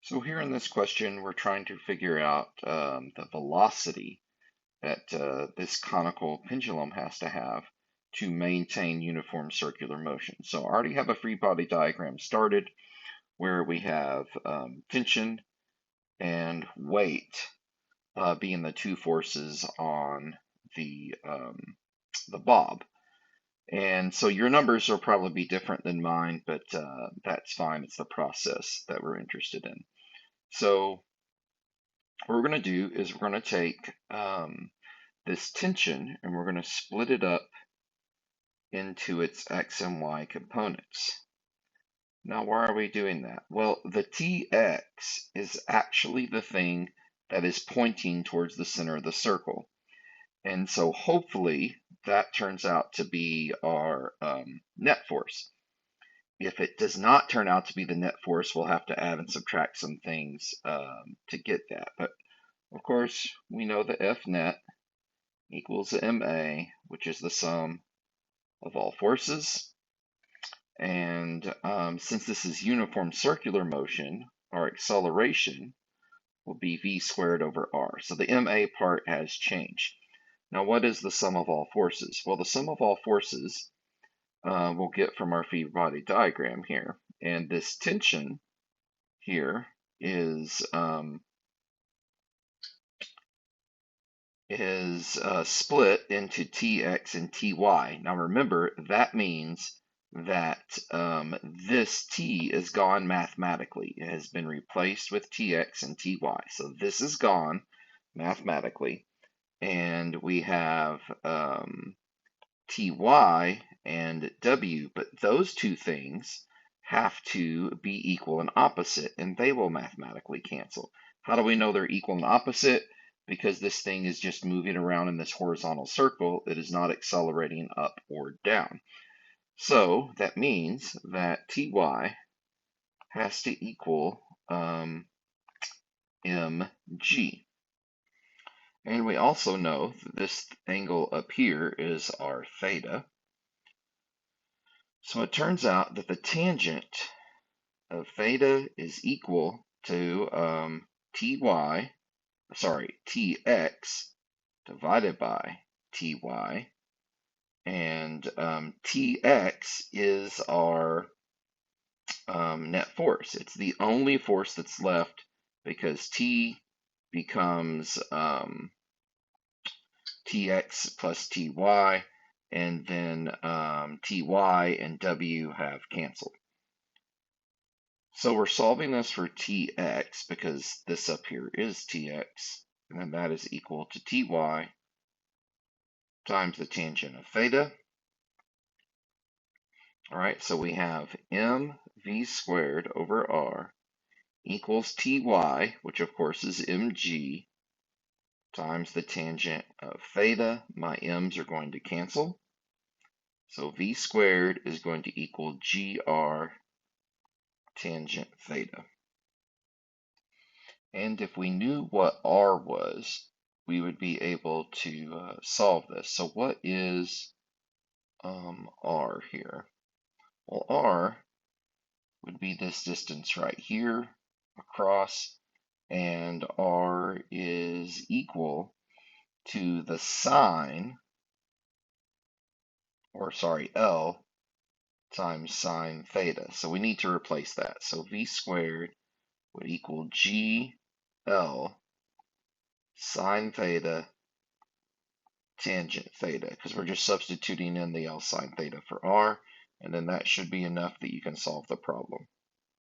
So here in this question, we're trying to figure out the velocity that this conical pendulum has to have to maintain uniform circular motion. So I already have a free body diagram started where we have tension and weight being the two forces on the bob. And so your numbers will probably be different than mine, but that's fine. It's the process that we're interested in. So what we're going to do is we're going to take this tension and we're going to split it up into its x and y components. Now, why are we doing that? Well, the Tx is actually the thing that is pointing towards the center of the circle. And so hopefully that turns out to be our net force. If it does not turn out to be the net force, we'll have to add and subtract some things to get that. But of course, we know the F net equals the MA, which is the sum of all forces. And since this is uniform circular motion, our acceleration will be v squared over r. So the MA part has changed. Now, what is the sum of all forces? Well, the sum of all forces we'll get from our free body diagram here. And this tension here is split into Tx and Ty. Now remember, that means that this T is gone mathematically. It has been replaced with Tx and Ty. So this is gone mathematically. And we have Ty and W, but those two things have to be equal and opposite, and they will mathematically cancel. How do we know they're equal and opposite? Because this thing is just moving around in this horizontal circle. It is not accelerating up or down. So that means that Ty has to equal mg. And we also know that this angle up here is our theta. So it turns out that the tangent of theta is equal to Tx divided by Ty, and Tx is our net force. It's the only force that's left because T becomes Tx plus Ty, and then Ty and W have canceled. So we're solving this for Tx because this up here is Tx, and then that is equal to Ty times the tangent of theta. All right, so we have mv squared over r equals Ty, which of course is mg, times the tangent of theta. My m's are going to cancel. So v squared is going to equal gr tangent theta. And if we knew what r was, we would be able to solve this. So what is r here? Well, r would be this distance right here across, and r is equal to the sine, or sorry, L times sine theta. So we need to replace that. So v squared would equal GL sine theta tangent theta, because we're just substituting in the L sine theta for r, and then that should be enough that you can solve the problem.